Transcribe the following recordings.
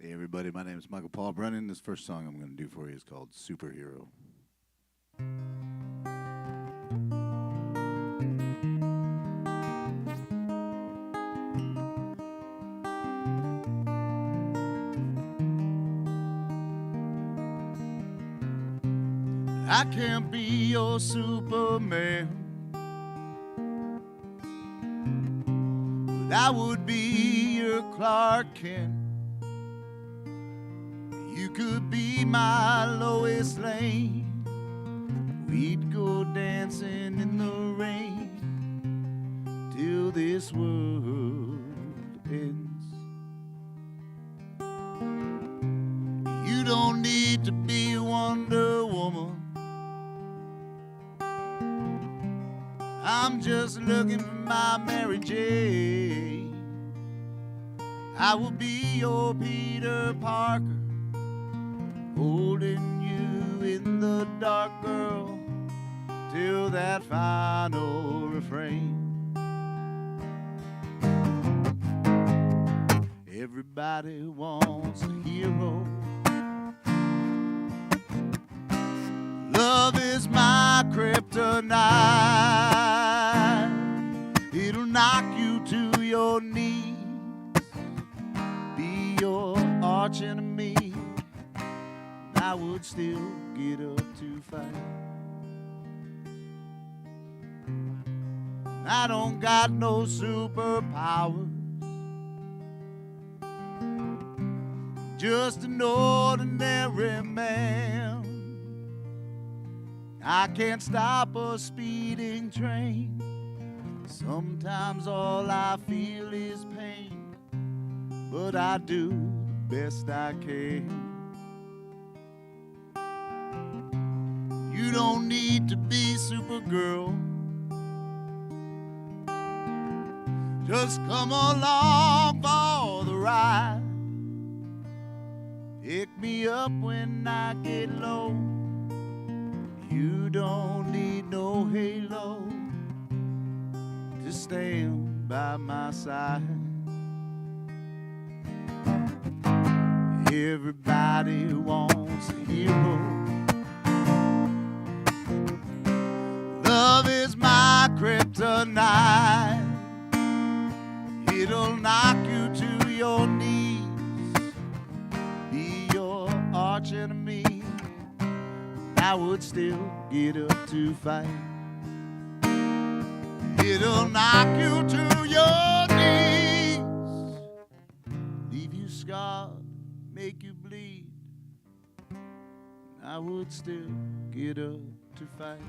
Hey everybody, my name is Michael Paul Brennan. This first song I'm going to do for you is called Superhero. I can't be your Superman, but I would be your Clark Kent. You could be my Lois Lane. We'd go dancing in the rain till this world ends. You don't need to be Wonder Woman. I'm just looking for my Mary Jane. I will be your Peter Parker, holding you in the dark, girl, till that final refrain. Everybody wants a hero. Love is my kryptonite. It'll knock you to your knees, be your arch enemy. I would still get up to fight. I don't got no superpowers, just an ordinary man. I can't stop a speeding train. Sometimes all I feel is pain, but I do the best I can. You don't need to be Supergirl. Just come along for the ride. Pick me up when I get low. You don't need no halo to stand by my side. Everybody wants a hero. Love is my kryptonite. It'll knock you to your knees, be your arch enemy. I would still get up to fight. It'll knock you to your knees, leave you scarred, make you bleed. I would still get up to fight.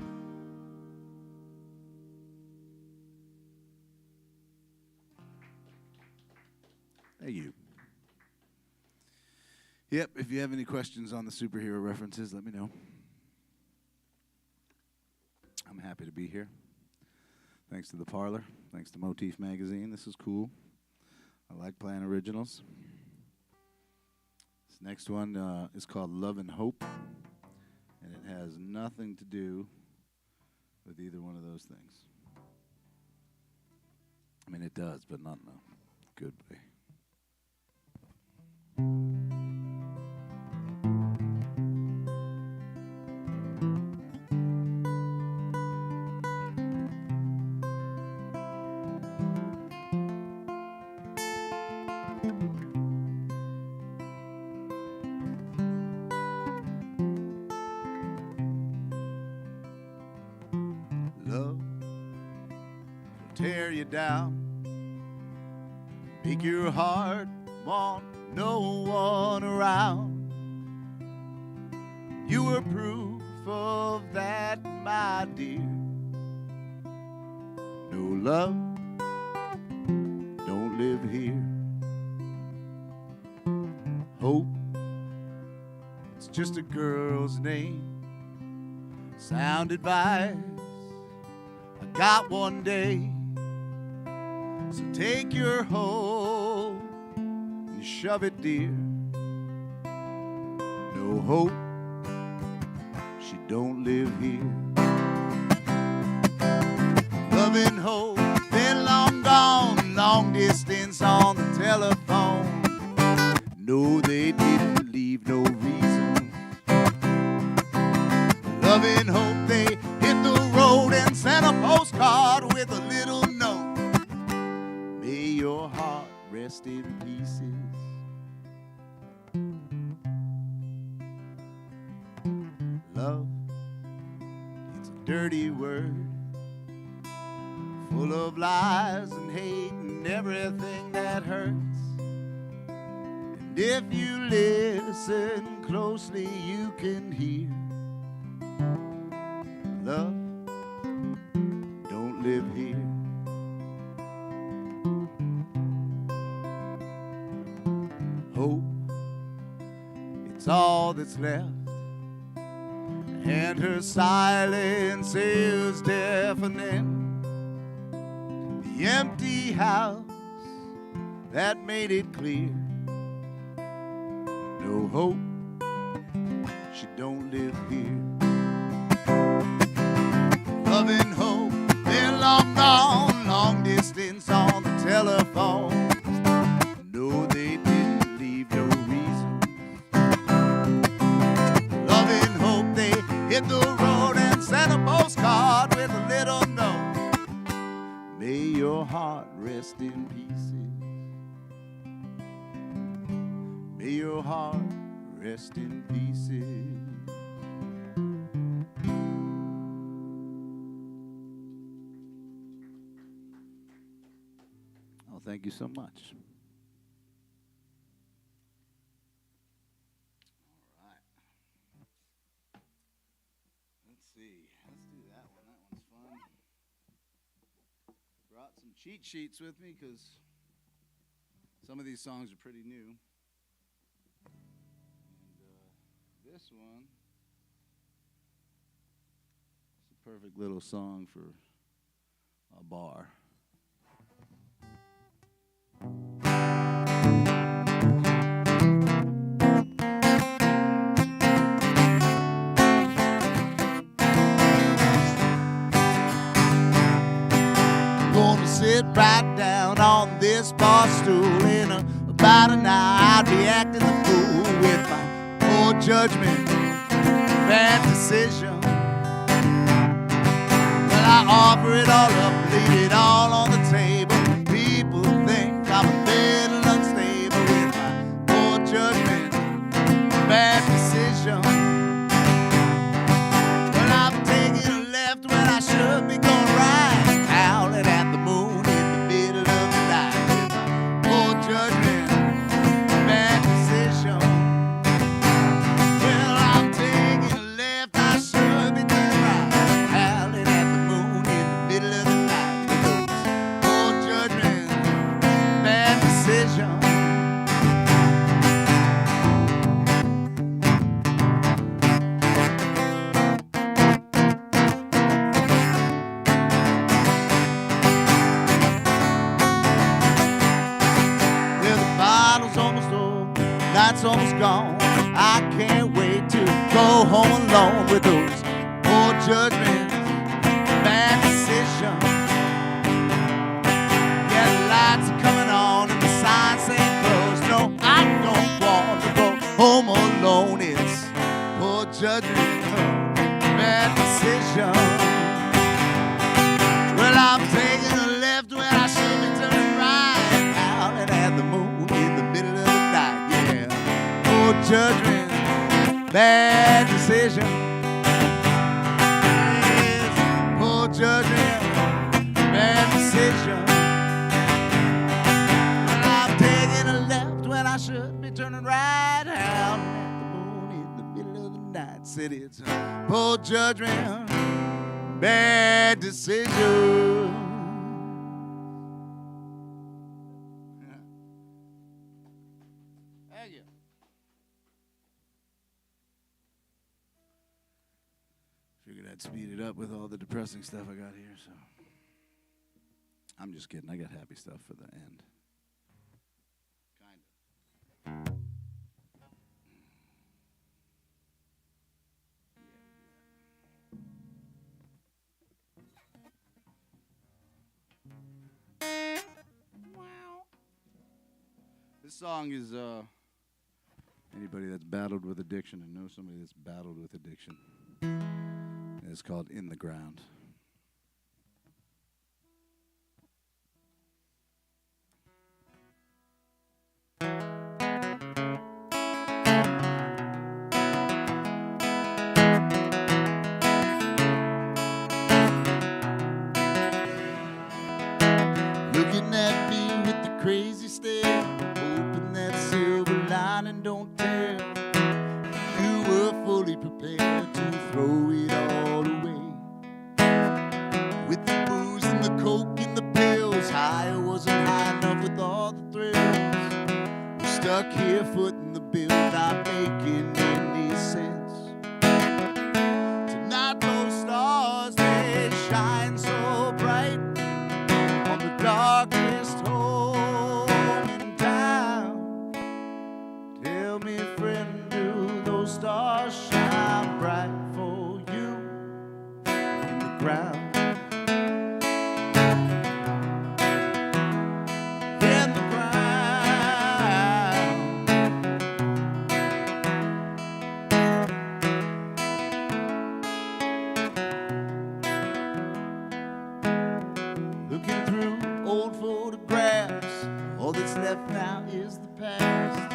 Thank you. Yep, if you have any questions on the superhero references, let me know. I'm happy to be here. Thanks to the Parlour. Thanks to Motif Magazine. This is cool. I like playing originals. This next one is called Love and Hope, and it has nothing to do with either one of those things. I mean, it does, but not in a good way. Love will tear you down, make your heart want no one around. You were proof of that, my dear. No love, don't live here. Hope, it's just a girl's name. Sound advice I got one day. So take your hoe and shove it, dear. No hope, she don't live here. Love and hope, been long gone, long distance on the telephone. No, they Love and hope they hit the road and sent a postcard with a little note. May your heart rest in pieces. Love, it's a dirty word, full of lies and hate and everything that hurts. And if you listen closely, you can hear love don't live here. Hope, it's all that's left, and her silence is deafening. The empty house that made it clear, no hope, she don't live here. Love and hope, they're long gone, long distance on the telephone. No, they didn't leave no reason. Love and hope, they hit the road and sent a postcard with a little note. May your heart rest in pieces. May your heart rest in pieces. Oh, thank you so much. Brought some cheat sheets with me because some of these songs are pretty new. And this one is a perfect little song for a bar. Gonna sit right down on this bar stool. In about an hour I'd be acting the fool with my poor judgment, bad decision. Well, I offer it all up, leave it all on the table. People think I'm a little unstable with my poor judgment, bad decision. Well, I'm taking a left when I should be going right, howling at the moon in the middle of the night with my poor judgment, bad decision. Well, I'm taking a left, I should be going right, howling at the moon in the middle of the night with those poor judgment, bad decision. Night's almost gone. I can't wait to go home alone with those poor judgments, bad decisions. Yeah, the lights are coming on and the signs say close. No, I don't want to go home alone. It's poor judgment, bad decision. Well, I'm taking a left when I should be turning right, howling at the moon in the middle of the night. Poor judgment, bad decision. Yes, poor judgment, bad decision. Well, I'm taking a left when I should be turning right, out at the moon in the middle of the night. Said it's poor judgment, bad decision. Thank you. Figured I'd speed it up with all the depressing stuff I got here, so. I'm just kidding. I got happy stuff for the end. Kind of. This song is anybody that's battled with addiction and knows somebody that's battled with addiction. and it's called In the Ground. Looking at me with the crazy stare, hoping that silver lining don't tell. You were fully prepared to throw it all away. With the booze and the coke and the pills, higher wasn't high enough with all the thrills. We're stuck here footing the bill, not making any sense. Tonight those stars, they shine so bright on the darkest home in town. Tell me, friend, do those stars shine bright for you in the ground? In the ground. Looking through old photographs, all that's left now is the past.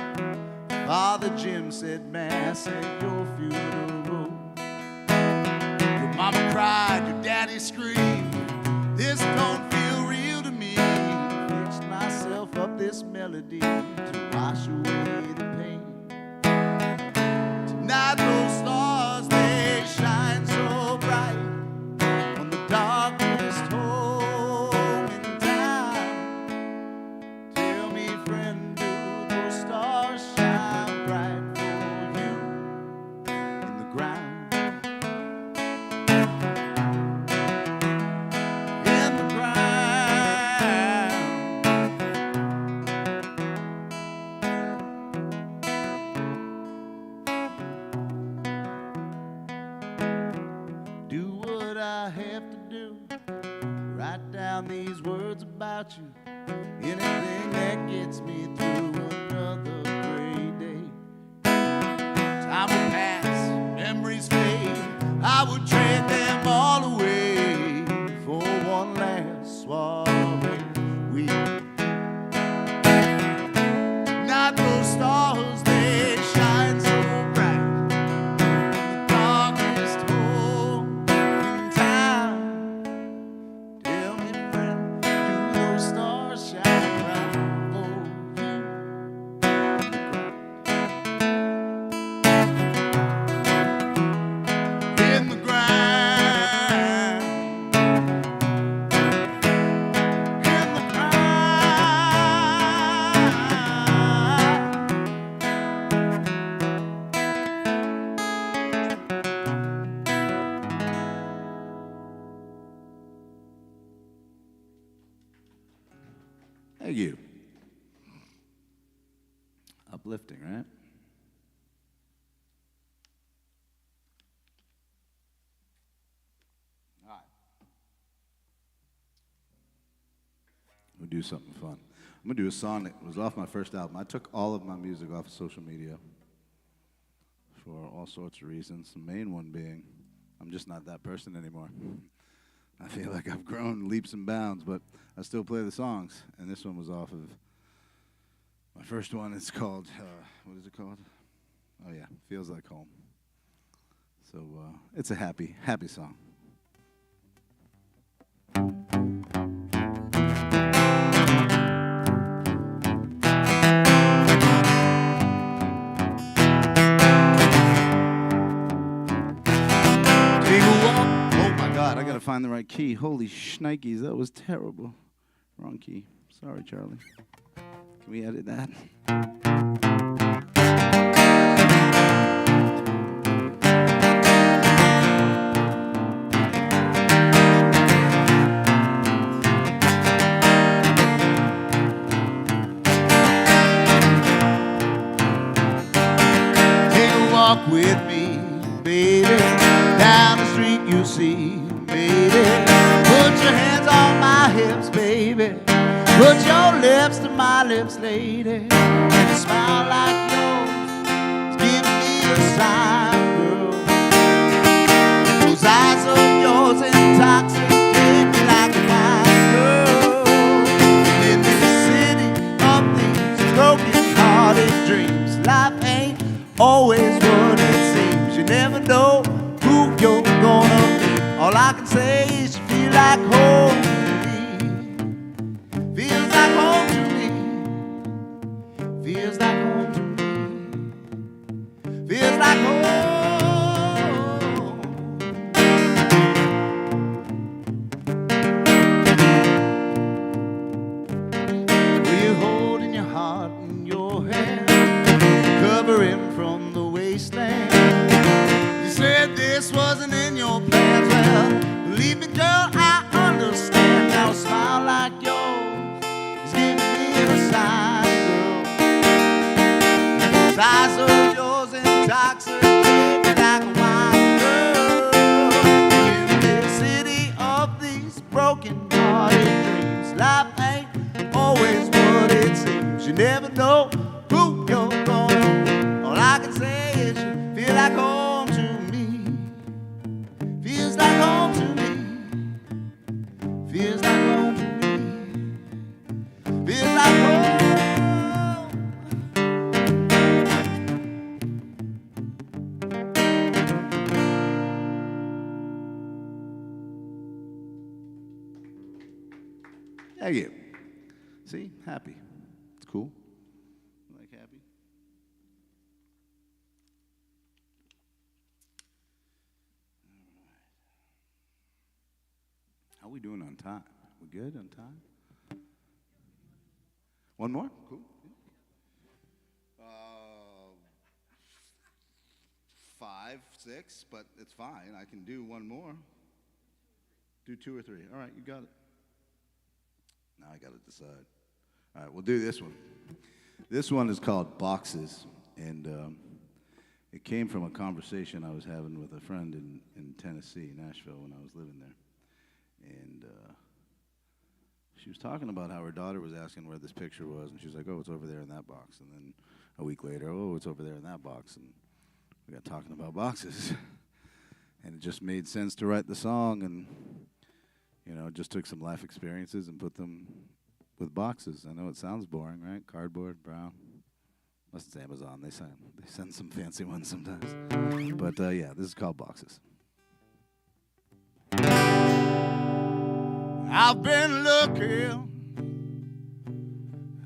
Father Jim said mass at your funeral. Your mama cried, your daddy screamed, this don't feel real to me. Fixed myself up this melody to wash away the pain. Tonight those stars, they shine so bright on the darkest home in town. Tell me, friend, do those stars shine bright for you in the ground? In the ground. Do what I have to do. Write down these words about you. Anything that gets me through another gray day. Time will pass, memories fade. I would trade them all away for one last soiree. We not those stars, they shine so bright on the darkest home in town. Tell me, friend, do those stars shine bright for you in the ground? In the ground. In the Thank you. Uplifting, right? All right. We'll do something fun. I'm going to do a song that was off my first album. I took all of my music off of social media for all sorts of reasons. The main one being I'm just not that person anymore. I feel like I've grown leaps and bounds, but I still play the songs. And this one was off of my first one. It's called, what is it called? Oh, yeah, Feels Like Home. So it's a happy, happy song. I gotta find the right key. Holy shnikes, that was terrible. Wrong key. Sorry, Charlie. Can we edit that? Take a walk with me, baby. Down the street you see. Baby, put your hands on my hips, baby. Put your lips to my lips, lady. A smile like yours, give me a sign, girl. Those eyes never know who you're gonna be. All I can say is you feel like home to me. Feels like home to me. Feels like home to me. Feels like home. Were you holding your heart in your hand, covering from the wasteland? You said this wasn't in your plans. Well, believe me, girl, I understand. Now a smile like yours is giving me a sign, girl. Those eyes of yours intoxicate me like a wine, girl. In this city of these broken-hearted dreams, life ain't always what it seems. You never know who you're gonna be. All I can say is you feel like home to me. Feels like home to me. Feels like home to me. Feels like home. Thank you. See, happy. It's cool. You like happy? How are we doing on time? We good on time? One more? Cool. 5, 6, but it's fine. I can do one more. Do 2 or 3. All right, you got it. Now I got to decide. All right, we'll do this one. This one is called Boxes, and it came from a conversation I was having with a friend in Tennessee, Nashville, when I was living there. And she was talking about how her daughter was asking where this picture was, and she was like, oh, it's over there in that box. And then a week later, oh, it's over there in that box. And we got talking about boxes. And it just made sense to write the song, and, you know, just took some life experiences and put them with boxes. I know it sounds boring, right? Cardboard, brown. Unless it's Amazon. They send some fancy ones sometimes. But, yeah, this is called Boxes. I've been looking,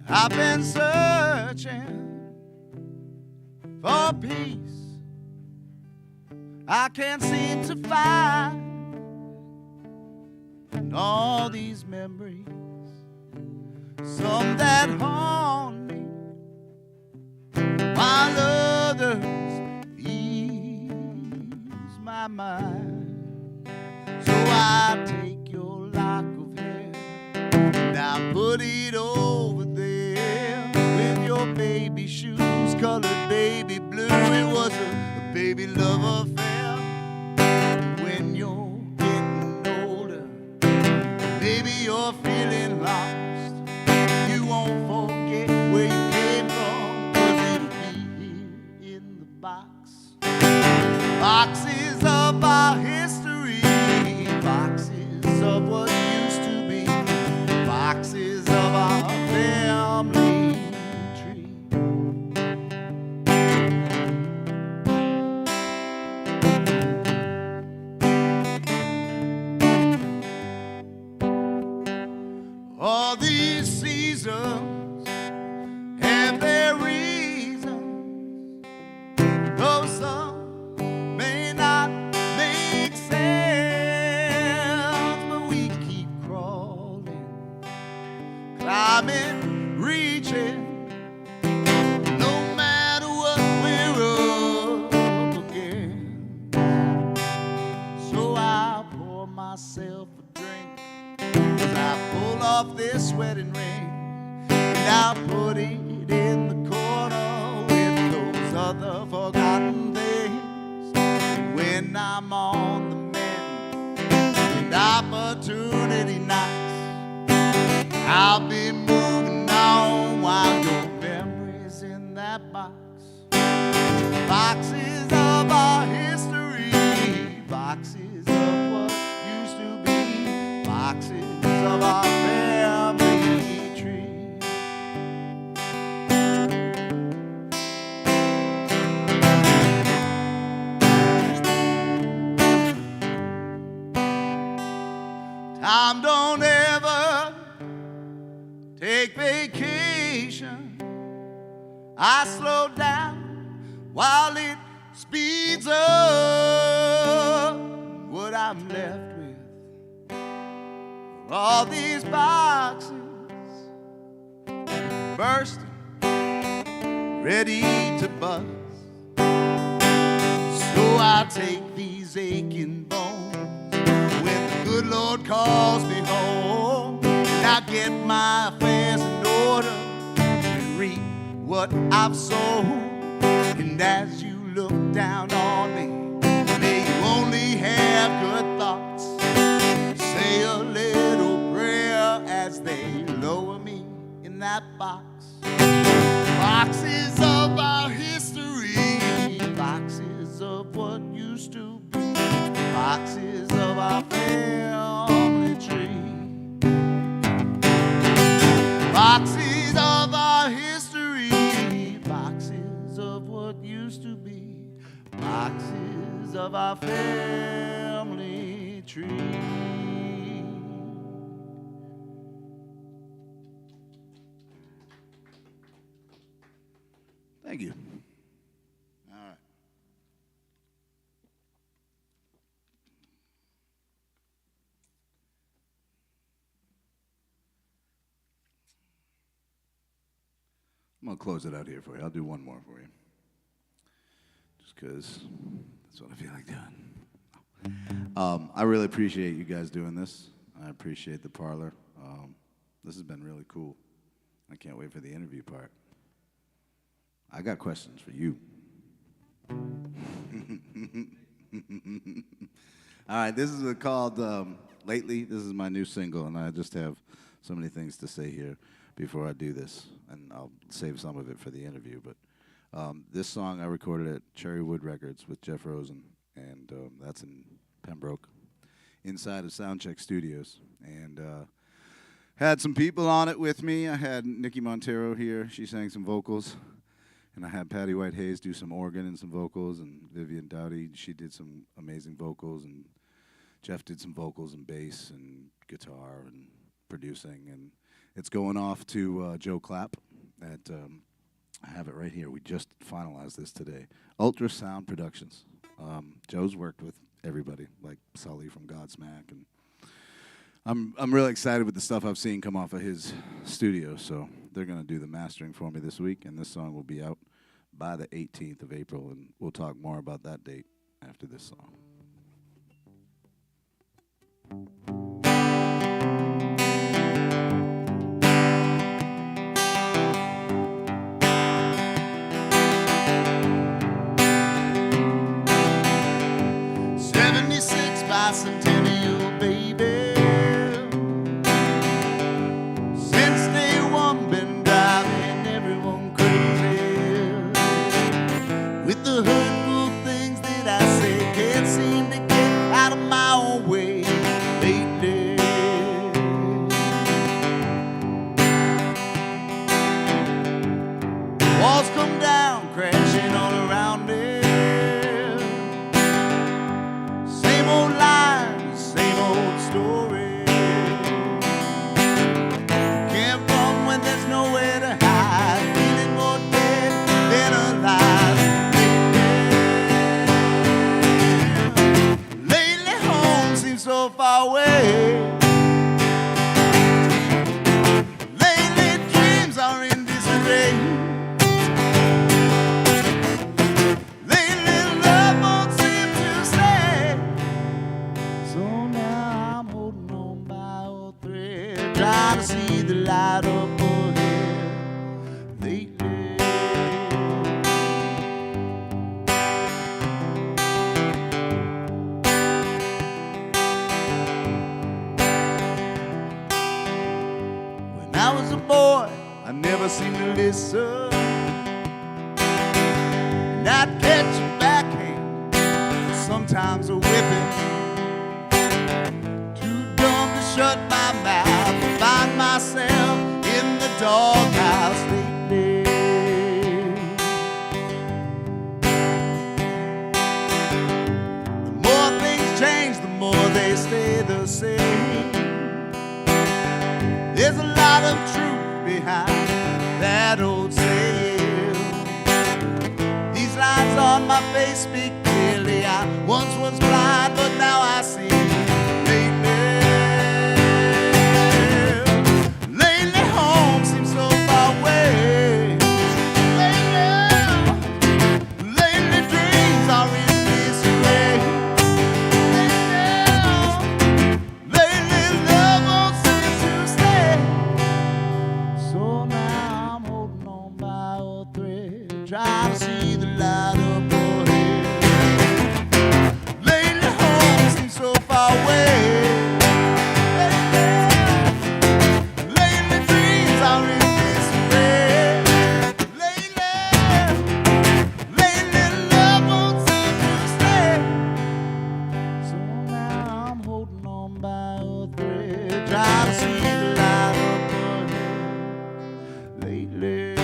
I've been searching for peace. I can't seem to find in all these memories some that haunt me while others ease my mind. So I take your lock of hair and I put it over there with your baby shoes colored baby blue. It was a baby love affair. When you're getting older, baby, you're feeling lost. You won't forget where you came from, 'cause it'll be here in the box. Boxes of our history, boxes of what used to be, boxes of our family tree. All these seasons have their reasons, though some may not make sense, but we keep crawling, climbing, reaching, no matter what we're up against. So I'll pour myself a drink as I pull off this wedding ring, and I'll put it in the corner with those other forgotten things. And when I'm on the mend and opportunity knocks, I'll be moving on while your memory's in that box. Boxes of our history, boxes of what used to be, boxes of our family tree. Time don't ever take vacation. I slow down while it speeds up. What I'm left with are all these boxes bursting, ready to bust. So I take these aching bones when the good Lord calls me home, and I get my affairs in order and reap what I've sown. And as you look down on me, may you only have good thoughts. Say a little prayer as they lower me in that box. Boxes of our history, boxes of what used to be, boxes of our family tree, boxes of our history, boxes of what used to be, boxes of our family tree. Thank you. All right. I'm going to close it out here for you. I'll do one more for you. Just because that's what I feel like doing. I really appreciate you guys doing this. I appreciate the Parlour. This has been really cool. I can't wait for the interview part. I got questions for you. All right, this is called Lately. This is my new single, and I just have so many things to say here before I do this, and I'll save some of it for the interview. But this song I recorded at Cherrywood Records with Jeff Rosen, and that's in Pembroke, inside of Soundcheck Studios. And had some people on it with me. I had Nikki Montero here. She sang some vocals. And I had Patty White Hayes do some organ and some vocals, and Vivian Dowdy, she did some amazing vocals, and Jeff did some vocals and bass and guitar and producing. And it's going off to Joe Clapp at, I have it right here. We just finalized this today. Ultrasound Productions. Joe's worked with everybody, like Sully from Godsmack, and I'm really excited with the stuff I've seen come off of his studio. So they're going to do the mastering for me this week, and this song will be out by the 18th of April, and we'll talk more about that date after this song. '76 bicentennial, baby. The hurtful things that I say can't seem to get out of my own way lately. Walls come down, crashing all around me. Same old lines, same old story. Can't run when there's nowhere to hide. Feeling more dead than alive. So far away. Lately dreams are in disarray. Lately love won't seem to stay. So now I'm holding on by a thread, trying to see the light up ahead. Lately. I was a boy, I never seemed to listen. And I'd catch a backhand, sometimes a whipping. Too dumb to shut my mouth, to find myself in the doghouse lately. The more things change, the more they stay the same. of truth behind that old saying. These lines on my face speak clearly. I once was blind, but now I see. Lately home seems so far away. Lately dreams are in disarray. Lately love won't seem to stay. So now I'm holding on by a thread, trying to see the light up ahead. Lately home seems so far away. Lately dreams are in disarray. Lately love won't seem to stay. So now I'm holding on by a thread, trying to see the light up ahead. Lately.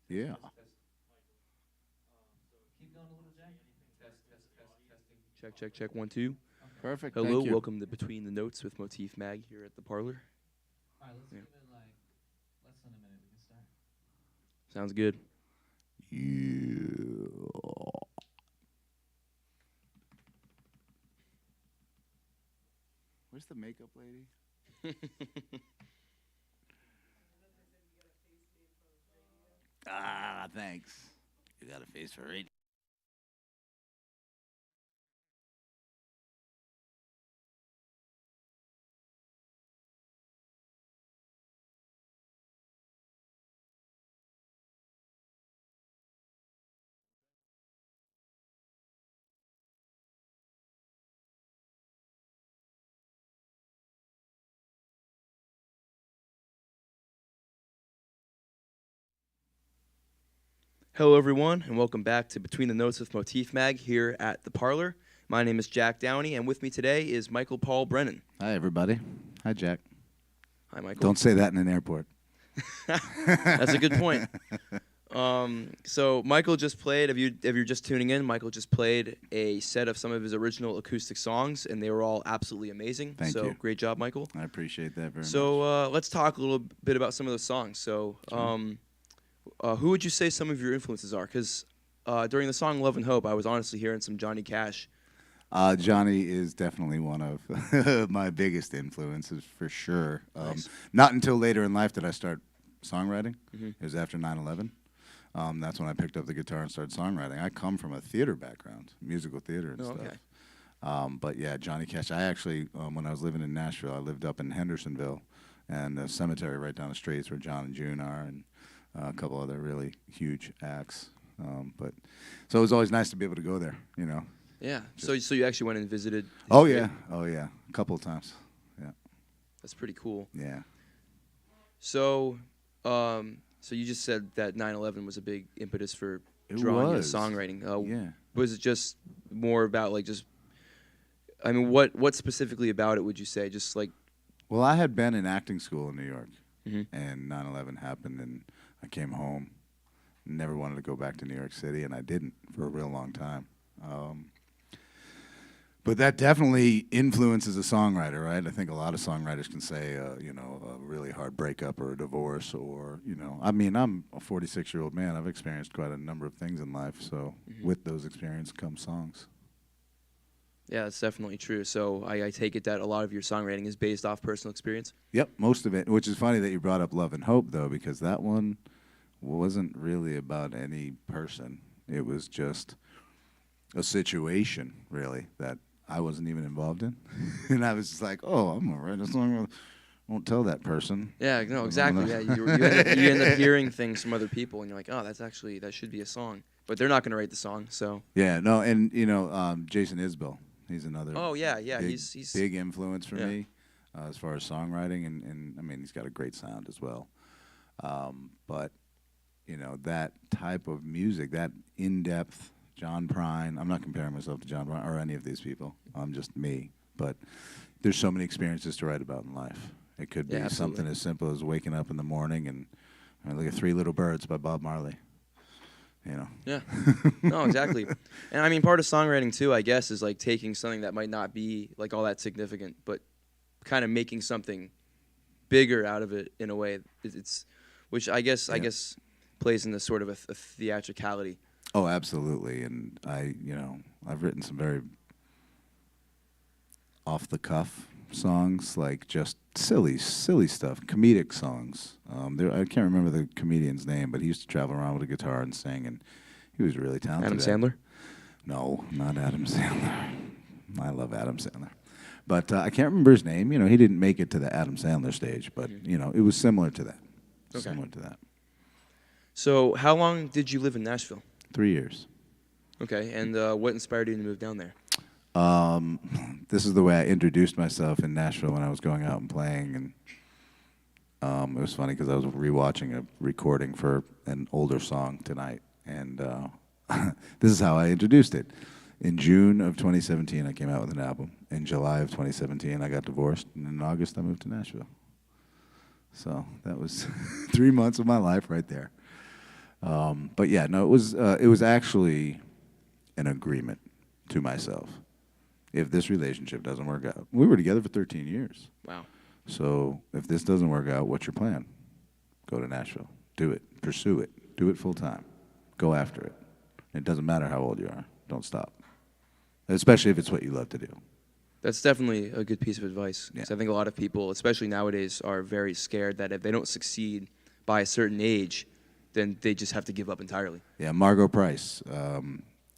Yeah. Keep going a little, Jack. Testing. Check. 1, 2. Perfect. Hello, Thank you. welcome to Between the Notes with Motif Mag here at the Parlor. All right, let's Yeah. give it like less than a minute. We can start. Sounds good. Yeah. Where's the makeup lady? Thanks. You got a face for radio. Hello, everyone, and welcome back to Between the Notes with Motif Mag here at the Parlor. My name is Jack Downey, and with me today is Michael Paul Brennan. Hi, everybody. Hi, Jack. Hi, Michael. Don't say that in an airport. That's a good point. So Michael just played, if you're just tuning in, Michael just played a set of some of his original acoustic songs, and they were all absolutely amazing. Thank you. Great job, Michael. I appreciate that very much. So let's talk a little bit about some of those songs. So who would you say some of your influences are? Because during the song Love and Hope, I was honestly hearing some Johnny Cash. Johnny is definitely one of my biggest influences for sure. Nice. Not until later in life did I start songwriting. Mm-hmm. It was after 9/11. That's when I picked up the guitar and started songwriting. I come from a theater background, musical theater and stuff. Okay. But yeah, Johnny Cash. I actually, when I was living in Nashville, I lived up in Hendersonville, and the cemetery right down the street is where John and June are, and a couple other really huge acts. But so it was always nice to be able to go there, you know. Yeah. So you actually went and visited? Oh yeah, a couple of times. Yeah. That's pretty cool. Yeah. So, so you just said that 9/11 was a big impetus for It drawing was. into songwriting. Yeah. Was it just more about like just? I mean, what specifically about it would you say? Just like. Well, I had been in acting school in New York, Mm-hmm. and 9/11 happened, and I came home. Never wanted to go back to New York City, and I didn't for a real long time. But that definitely influences a songwriter, right? I think a lot of songwriters can say, you know, a really hard breakup or a divorce, or, you know, I mean, I'm a 46-year-old man. I've experienced quite a number of things in life, so with those experiences come songs. Yeah, that's definitely true. So I take it that a lot of your songwriting is based off personal experience? Yep, most of it, which is funny that you brought up Love and Hope, though, because that one wasn't really about any person. It was just a situation, really, that I wasn't even involved in. And I was just like, oh, I'm going to write a song. Won't tell that person. Yeah, no, exactly. Yeah, you end up hearing things from other people, and you're like, oh, that should be a song. But they're not going to write the song, so. Yeah, no, and, you know, Jason Isbell, he's another yeah, big, he's big influence for me as far as songwriting, and I mean, he's got a great sound as well. But, you know, that type of music, that in-depth, John Prine, I'm not comparing myself to John Prine or any of these people. I'm just me. But there's so many experiences to write about in life. It could be something as simple as waking up in the morning and look at Three Little Birds by Bob Marley. You know. Yeah. No, exactly. And I mean, part of songwriting too, I guess, is like taking something that might not be like all that significant, but kind of making something bigger out of it in a way. It's which I guess plays in this sort of a theatricality. Oh, absolutely. And I've written some very off the cuff songs, like just silly stuff, comedic songs. I can't remember the comedian's name, but he used to travel around with a guitar and sing, and he was really talented. Adam Sandler? No, not Adam Sandler. I love Adam Sandler. But I can't remember his name. You know, he didn't make it to the Adam Sandler stage, but, you know, it was similar to that. Okay. Similar to that. So how long did you live in Nashville? 3 years. Okay, and what inspired you to move down there? This is the way I introduced myself in Nashville when I was going out and playing, and it was funny because I was rewatching a recording for an older song tonight, and this is how I introduced it. In June of 2017, I came out with an album. In July of 2017, I got divorced, and in August, I moved to Nashville. So that was 3 months of my life right there. But yeah, no, it was actually an agreement to myself. If this relationship doesn't work out, we were together for 13 years. Wow. So if this doesn't work out, what's your plan? Go to Nashville. Do it. Pursue it. Do it full time. Go after it. It doesn't matter how old you are. Don't stop. Especially if it's what you love to do. That's definitely a good piece of advice. Yeah. 'Cause I think a lot of people, especially nowadays, are very scared that if they don't succeed by a certain age, then they just have to give up entirely. Yeah, Margot Price.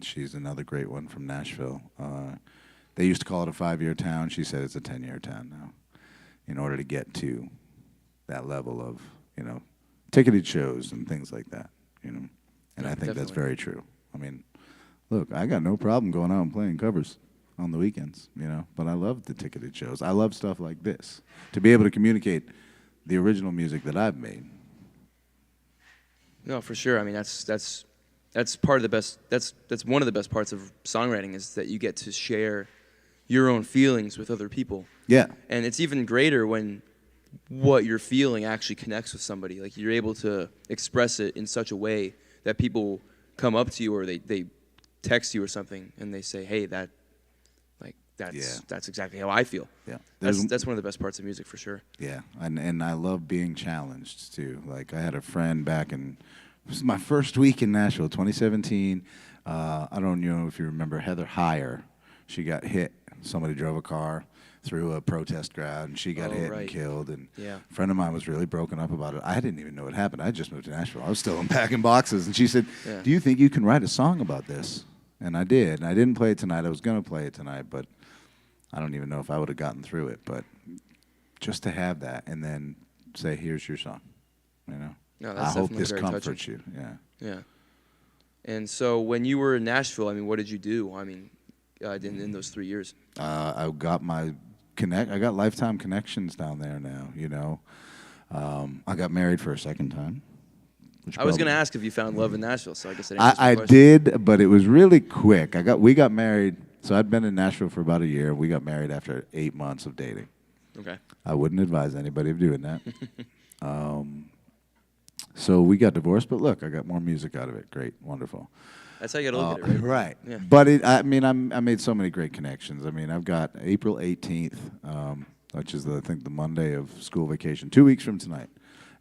She's another great one from Nashville. They used to call it a 5-year town. She said it's a 10-year town now. In order to get to that level of, ticketed shows and things like that, And Yeah, I think that's definitely. very true. I mean, look, I got no problem going out and playing covers on the weekends, but I love the ticketed shows. I love stuff like this. To be able to communicate the original music that I've made. No, for sure. I mean, that's part of the best. That's one of the best parts of songwriting is that you get to share your own feelings with other people. Yeah. And it's even greater when what you're feeling actually connects with somebody. Like you're able to express it in such a way that people come up to you or they text you or something and they say, "Hey, that's exactly how I feel." Yeah. That's one of the best parts of music for sure. Yeah, and I love being challenged too. Like I had a friend back in, this was my first week in Nashville, 2017. I don't know if you remember Heather Heyer. She got hit. Somebody drove a car through a protest crowd, and she got hit right. and killed. And Yeah. a friend of mine was really broken up about it. I didn't even know what happened. I just moved to Nashville. I was still unpacking boxes, and she said, Yeah. "Do you think you can write a song about this?" And I did. And I didn't play it tonight. I was going to play it tonight, but I don't even know if I would have gotten through it. But just to have that and then say, "Here's your song," No, I that's hope definitely this very comforts touching. you. Yeah. Yeah. And so when you were in Nashville, I mean, what did you do? I mean, in those 3 years. I got I got lifetime connections down there now. I got married for a second time. I was going to ask if you found love in Nashville, so I guess that answers my I question. did, but it was really quick. We got married. So I'd been in Nashville for about a year. We got married after 8 months of dating. Okay. I wouldn't advise anybody of doing that. So we got divorced, but look, I got more music out of it. Great, wonderful. That's how you got to look at it, right? Right. Yeah. But I made so many great connections. I mean, I've got April 18th, which is I think the Monday of school vacation, 2 weeks from tonight,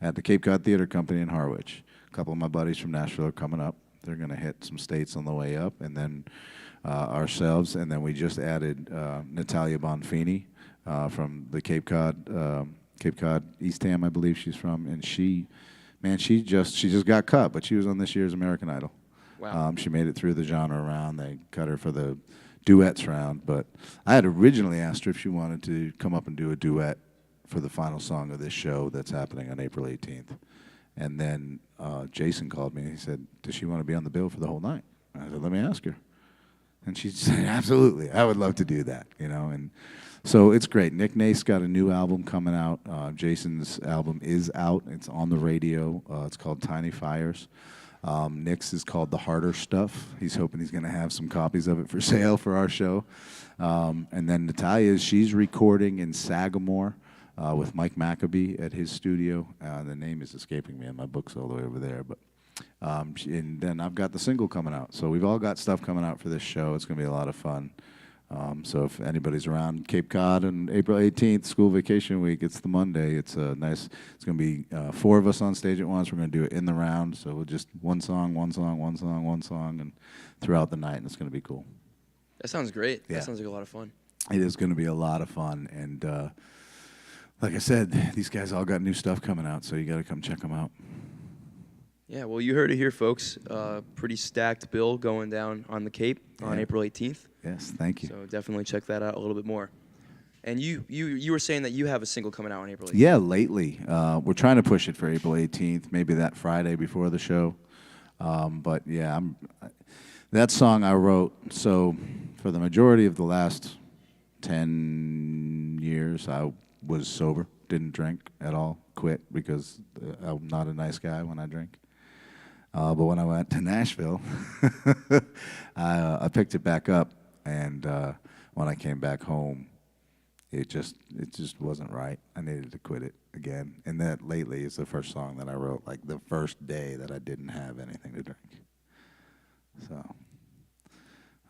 at the Cape Cod Theater Company in Harwich. A couple of my buddies from Nashville are coming up. They're going to hit some states on the way up, and then ourselves, and then we just added Natalia Bonfini from the Cape Cod East Ham, I believe she's from, and she just got cut, but she was on this year's American Idol. Wow. She made it through the genre round. They cut her for the duets round, but I had originally asked her if she wanted to come up and do a duet for the final song of this show that's happening on April 18th. And then Jason called me and he said, "Does she want to be on the bill for the whole night?" And I said, "Let me ask her." And she said, "Absolutely, I would love to do that." And so it's great. Nick Nace got a new album coming out. Jason's album is out. It's on the radio. It's called Tiny Fires. Nick's is called The Harder Stuff. He's hoping he's going to have some copies of it for sale for our show. And then Natalia's, she's recording in Sagamore with Mike Maccabee at his studio. The name is escaping me, and my book's all the way over there. But and then I've got the single coming out. So we've all got stuff coming out for this show. It's going to be a lot of fun. So if anybody's around Cape Cod on April 18th, school vacation week, it's the Monday. It's nice. It's going to be 4 of us on stage at once. We're going to do it in the round. So we'll just one song, and throughout the night, and it's going to be cool. That sounds great. Yeah. That sounds like a lot of fun. It is going to be a lot of fun. And like I said, these guys all got new stuff coming out, so you got to come check them out. Yeah, well, you heard it here, folks. Pretty stacked bill going down on the Cape on Yeah. April 18th. Yes, thank you. So definitely check that out a little bit more. And you were saying that you have a single coming out on April 18th. Yeah, lately. We're trying to push it for April 18th, maybe that Friday before the show. But yeah, that song I wrote, so for the majority of the last 10 years, I was sober, didn't drink at all, quit because I'm not a nice guy when I drink. But when I went to Nashville, I picked it back up, and when I came back home, it just wasn't right. I needed to quit it again. And that lately is the first song that I wrote, like the first day that I didn't have anything to drink. So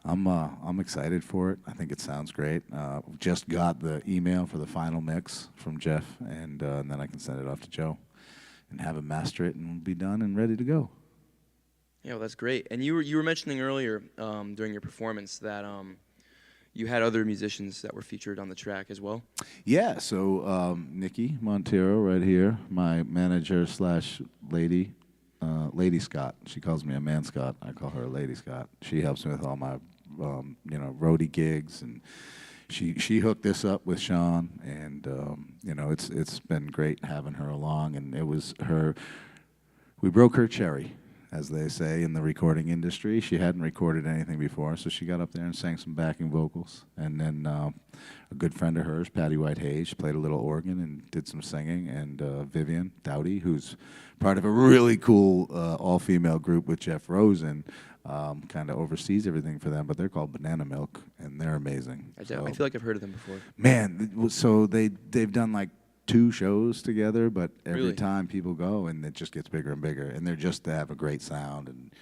I'm excited for it. I think it sounds great. Just got the email for the final mix from Jeff, and then I can send it off to Joe and have him master it, and we'll be done and ready to go. Yeah, well, that's great. And you were mentioning earlier during your performance that you had other musicians that were featured on the track as well. Yeah, so Nikki Montero right here, my manager slash lady, Lady Scott. She calls me a man Scott. I call her Lady Scott. She helps me with all my, roadie gigs, and she hooked this up with Sean, and it's been great having her along. And it was her. We broke her cherry, as they say in the recording industry. She hadn't recorded anything before, so she got up there and sang some backing vocals. And then a good friend of hers, Patty White-Hayes, played a little organ and did some singing. And Vivian Dowdy, who's part of a really cool all-female group with Jeff Rosen, kind of oversees everything for them. But they're called Banana Milk, and they're amazing. I feel like I've heard of them before. Man, so they've done like 2 shows together, but every Really? time people go, and it just gets bigger and bigger. And they have a great sound, and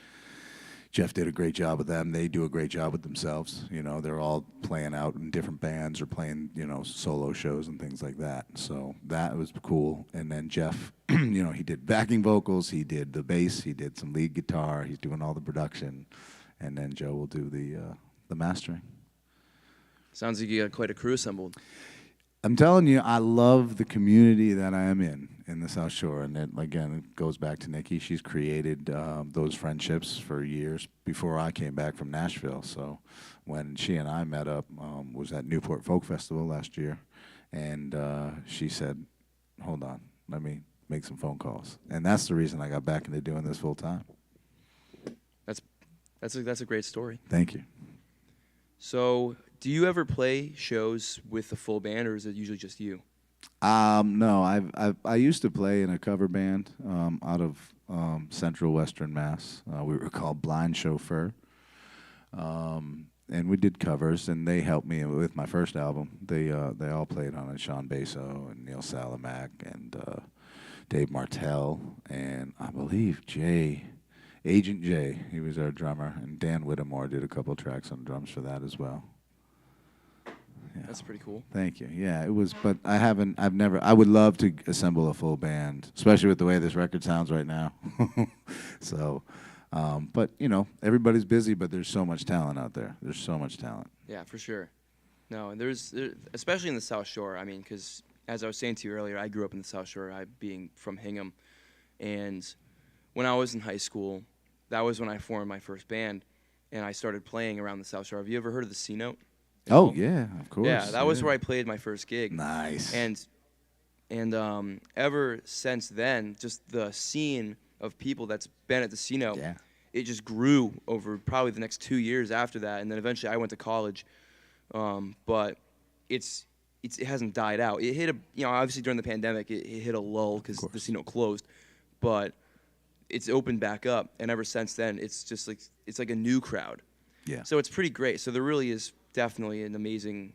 Jeff did a great job with them. They do a great job with themselves. They're all playing out in different bands or playing, solo shows and things like that. So that was cool. And then Jeff, he did backing vocals, he did the bass, he did some lead guitar, he's doing all the production, and then Joe will do the mastering. Sounds like you got quite a crew assembled. I'm telling you, I love the community that I am in the South Shore. And it goes back to Nikki. She's created those friendships for years before I came back from Nashville. So when she and I met up, was at Newport Folk Festival last year. And she said, hold on, let me make some phone calls. And that's the reason I got back into doing this full time. That's a great story. Thank you. So, do you ever play shows with a full band, or is it usually just you? No, I used to play in a cover band out of Central Western Mass. We were called Blind Chauffeur, and we did covers, and they helped me with my first album. They all played on it: Sean Basso and Neil Salamack and Dave Martell, and I believe Agent J. He was our drummer, and Dan Whittemore did a couple tracks on drums for that as well. Yeah. That's pretty cool. Thank you. Yeah, it was, but I've never, I would love to assemble a full band, especially with the way this record sounds right now. So, but, everybody's busy, but there's so much talent out there. There's so much talent. Yeah, for sure. No, and there's especially in the South Shore, because as I was saying to you earlier, I grew up in the South Shore, I being from Hingham, and when I was in high school, that was when I formed my first band, and I started playing around the South Shore. Have you ever heard of the C Note? Oh, yeah, of course. Yeah, that was where I played my first gig. Nice. And ever since then, just the scene of people that's been at the C Note, it just grew over probably the next 2 years after that, and then eventually I went to college. But it hasn't died out. It hit obviously during the pandemic, it hit a lull because the C Note closed, but it's opened back up, and ever since then, it's just it's like a new crowd. Yeah. So it's pretty great. So there really is definitely an amazing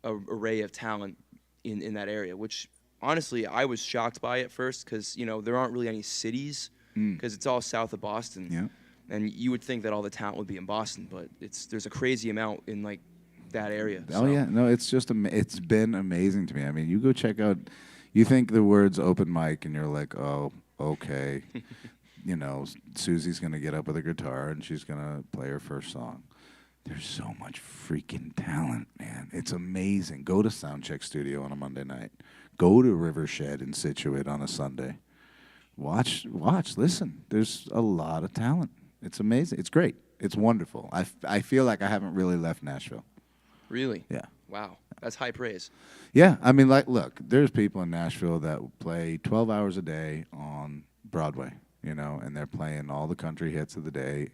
array of talent in that area, which honestly I was shocked by at first because there aren't really any cities because it's all south of Boston. Yeah. And you would think that all the talent would be in Boston, but there's a crazy amount in that area. Oh yeah, no, it's just it's been amazing to me. You go check out. You think the words open mic, and you're like, oh, okay. Susie's gonna get up with a guitar and she's gonna play her first song. There's so much freaking talent, man. It's amazing. Go to Soundcheck Studio on a Monday night. Go to Rivershed in Situate on a Sunday. Watch, listen. There's a lot of talent. It's amazing. It's great. It's wonderful. I feel like I haven't really left Nashville. Really? Yeah. Wow. That's high praise. Yeah. Look, there's people in Nashville that play 12 hours a day on Broadway, and they're playing all the country hits of the day,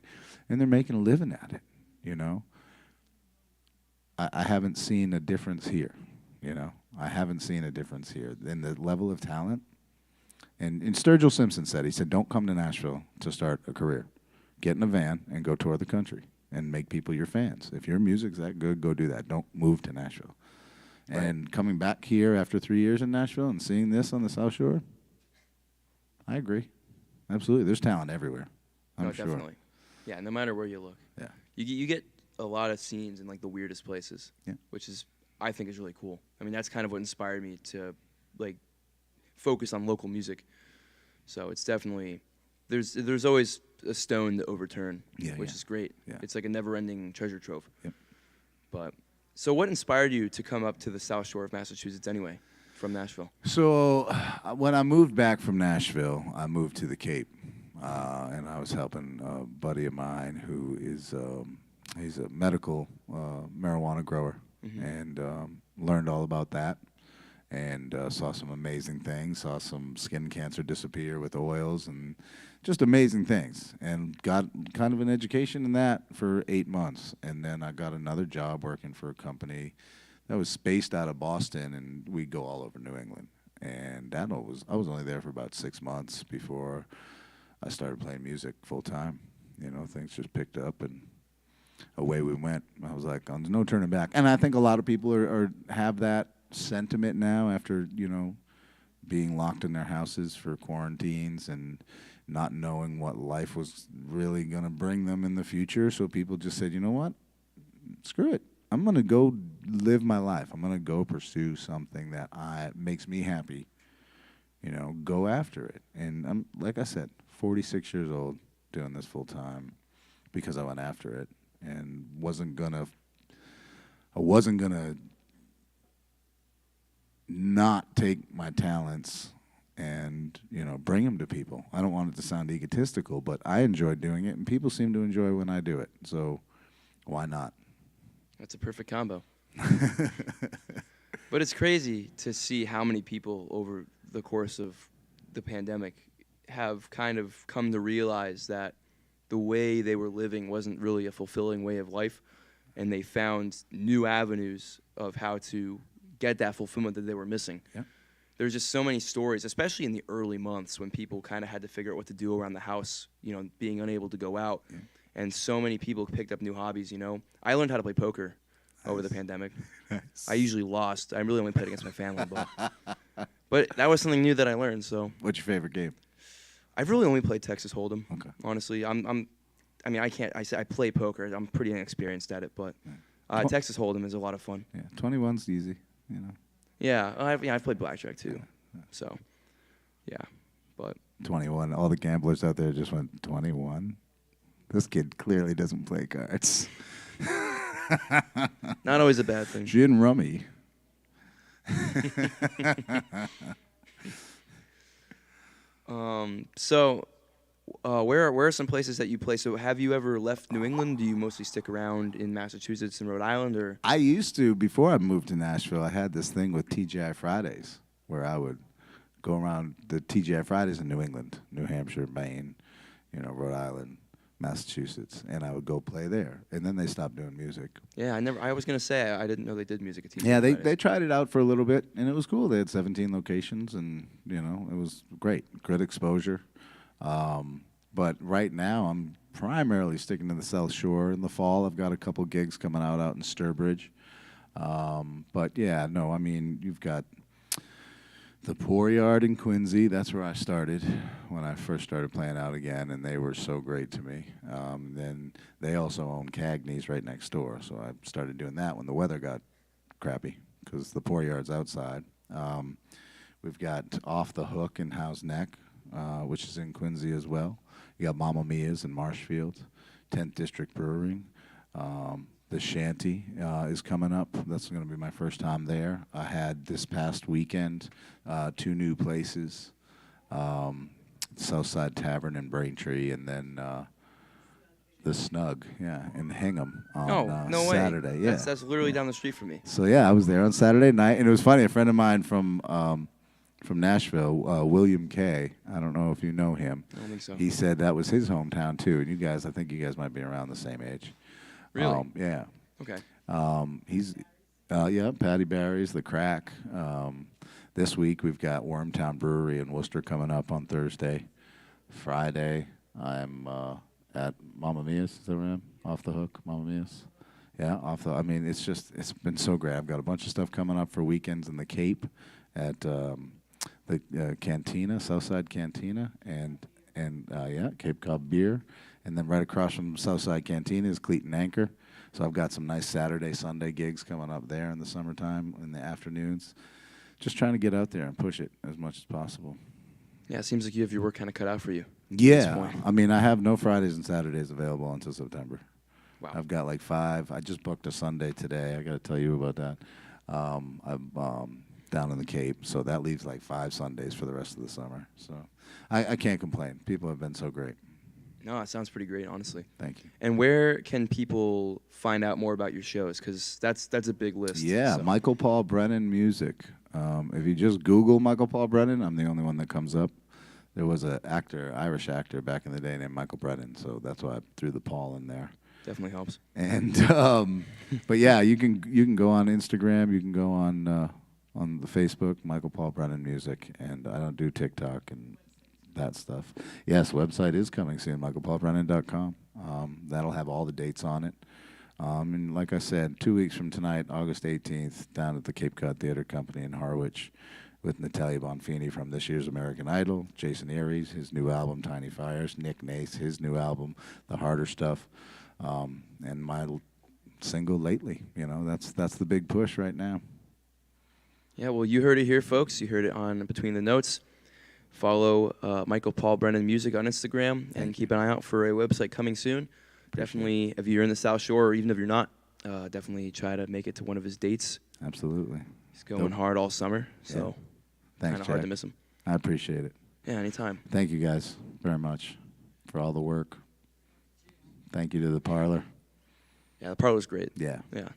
and they're making a living at it. I haven't seen a difference here. I haven't seen a difference here in the level of talent. And Sturgill Simpson said, he said, don't come to Nashville to start a career. Get in a van and go tour the country and make people your fans. If your music's that good, go do that. Don't move to Nashville. And coming back here after 3 years in Nashville and seeing this on the South Shore, I agree. Absolutely. There's talent everywhere. I'm sure. Definitely. Yeah, no matter where you look. Yeah. You get a lot of scenes in like the weirdest places, which is I think is really cool. I mean, that's kind of what inspired me to like focus on local music. So it's definitely there's always a stone to overturn, which is great. Yeah. It's like a never-ending treasure trove. Yep. But so what inspired you to come up to the South Shore of Massachusetts anyway, from Nashville? So when I moved back from Nashville, I moved to the Cape, and I was helping a buddy of mine who is he's a medical marijuana grower, and learned all about that, and saw some amazing things, saw some skin cancer disappear with oils, and just amazing things, and got kind of an education in that for 8 months. And then I got another job working for a company that was spaced out of Boston, and we'd go all over New England. And I was only there for about 6 months before I started playing music full time. You know, things just picked up, and away we went. I was like, there's no turning back. And I think a lot of people have that sentiment now after, you know, being locked in their houses for quarantines and not knowing what life was really going to bring them in the future. So people just said, you know what, screw it. I'm going to go live my life. I'm going to go pursue something that makes me happy. You know, go after it. And I'm, like I said, 46 years old, doing this full time because I went after it and wasn't going to not take my talents and, you know, bring them to people. I don't want it to sound egotistical, but I enjoy doing it, and people seem to enjoy when I do it. So why not? That's a perfect combo. But it's crazy to see how many people over the course of the pandemic have kind of come to realize that the way they were living wasn't really a fulfilling way of life, and they found new avenues of how to get that fulfillment that they were missing. Yeah. There's just so many stories, especially in the early months when people kind of had to figure out what to do around the house, you know, being unable to go out. Yeah. And so many people picked up new hobbies, you know. I learned how to play poker over the pandemic. I usually lost. I really only played against my family, but that was something new that I learned. So, what's your favorite game? I've really only played Texas Hold'em. Okay. Honestly, I play poker. I'm pretty inexperienced at it, but Texas Hold'em is a lot of fun. Yeah, 21's easy, you know. Yeah, I've played blackjack too. Yeah. So, yeah, but 21. All the gamblers out there just went 21. This kid clearly doesn't play cards. Not always a bad thing. Gin rummy. So, where are some places that you play? So, have you ever left New England? Do you mostly stick around in Massachusetts and Rhode Island, or? I used to before I moved to Nashville. I had this thing with TGI Fridays where I would go around the TGI Fridays in New England, New Hampshire, Maine, you know, Rhode Island, Massachusetts, and I would go play there. And then they stopped doing music. Yeah, I was gonna say I didn't know they did music at TGI. Yeah, Fridays. they tried it out for a little bit, and it was cool. They had 17 locations, and you know, it was great, good exposure. But right now, I'm primarily sticking to the South Shore. In the fall, I've got a couple gigs coming out in Sturbridge. But yeah, no, I mean, you've got the Poor Yard in Quincy. That's where I started when I first started playing out again, and they were so great to me. Then they also own Cagney's right next door, so I started doing that when the weather got crappy because the Poor Yard's outside. We've got Off the Hook in Howe's Neck, which is in Quincy as well. You got Mamma Mia's in Marshfield, 10th District Brewing. The Shanty is coming up. That's going to be my first time there. I had this past weekend 2 new places, Southside Tavern in Braintree, and then the Snug, in Hingham on no Saturday. Way. Yeah, that's literally down the street from me. So yeah, I was there on Saturday night, and it was funny. A friend of mine from Nashville, William K. I don't know if you know him. I don't think so. He said that was his hometown too, and I think you guys might be around the same age. Really? Yeah. Okay. He's, Patty Barry's, The Crack. This week we've got Wormtown Brewery in Worcester coming up on Thursday. Friday I'm at Mamma Mia's. Is that where I am? Off the Hook, Mamma Mia's. Yeah, I mean, it's been so great. I've got a bunch of stuff coming up for weekends in the Cape at the Cantina, Southside Cantina, and yeah, Cape Cod Beer. And then right across from Southside Cantina is Cleat and Anchor. So I've got some nice Saturday, Sunday gigs coming up there in the summertime, in the afternoons. Just trying to get out there and push it as much as possible. Yeah, it seems like you have your work kind of cut out for you. Yeah, I mean, I have no Fridays and Saturdays available until September. Wow. I've got like 5. I just booked a Sunday today. I got to tell you about that. I'm down in the Cape, so that leaves like 5 Sundays for the rest of the summer. So I can't complain. People have been so great. No, it sounds pretty great, honestly. Thank you. And where can people find out more about your shows? Because that's a big list. Yeah, so. Michael Paul Brennan Music. If you just Google Michael Paul Brennan, I'm the only one that comes up. There was an actor, Irish actor back in the day named Michael Brennan, so that's why I threw the Paul in there. Definitely helps. And but yeah, you can go on Instagram, you can go on the Facebook, Michael Paul Brennan Music, and I don't do TikTok and that stuff. Yes, website is coming soon, michaelpaulbrennan.com. That'll have all the dates on it. And like I said, 2 weeks from tonight, August 18th, down at the Cape Cod Theater Company in Harwich with Natalia Bonfini from this year's American Idol, Jason Aries, his new album, Tiny Fires, Nick Nace, his new album, The Harder Stuff, and my single, Lately. You know, that's the big push right now. Yeah, well, you heard it here, folks. You heard it on Between the Notes. Follow Michael Paul Brennan Music on Instagram, and keep an eye out for a website coming soon. Definitely, if you're in the South Shore, or even if you're not, definitely try to make it to one of his dates. Absolutely. He's going hard all summer, so Thanks, kind of hard to miss him. I appreciate it. Yeah, anytime. Thank you guys very much for all the work. Thank you to the Parlour. Yeah, the Parlour's great. Yeah. Yeah.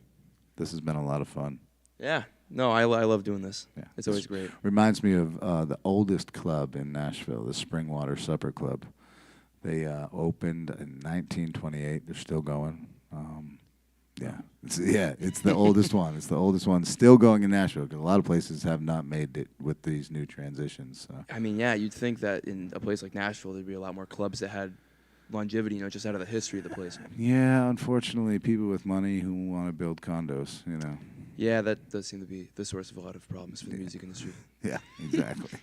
This has been a lot of fun. Yeah. No, I love doing this. Yeah. It's always great. Reminds me of the oldest club in Nashville, the Springwater Supper Club. They opened in 1928. They're still going. It's the oldest one. It's the oldest one still going in Nashville, because a lot of places have not made it with these new transitions. So. I mean, yeah, you'd think that in a place like Nashville, there'd be a lot more clubs that had longevity, just out of the history of the place. Yeah, unfortunately, people with money who want to build condos, Yeah, that does seem to be the source of a lot of problems for the music industry. Yeah, exactly.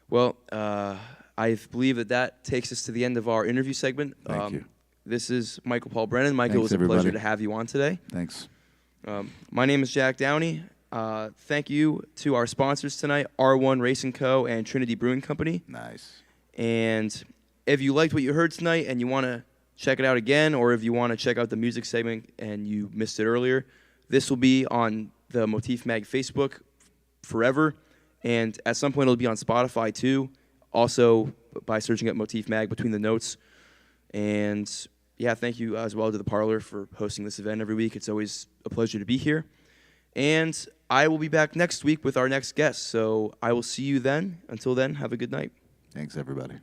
But, I believe that takes us to the end of our interview segment. Thank you. This is Michael Paul Brennan. Michael, Thanks, it was a everybody. pleasure to have you on today. Thanks. My name is Jack Downey. Thank you to our sponsors tonight, R1 Racing Co. and Trinity Brewing Company. Nice. And if you liked what you heard tonight and you want to check it out again, or if you want to check out the music segment and you missed it earlier, this will be on the Motif Mag Facebook forever. And at some point, it'll be on Spotify, too. Also, by searching up Motif Mag Between the Notes. And, yeah, thank you as well to the Parlour for hosting this event every week. It's always a pleasure to be here. And I will be back next week with our next guest. So I will see you then. Until then, have a good night. Thanks, everybody.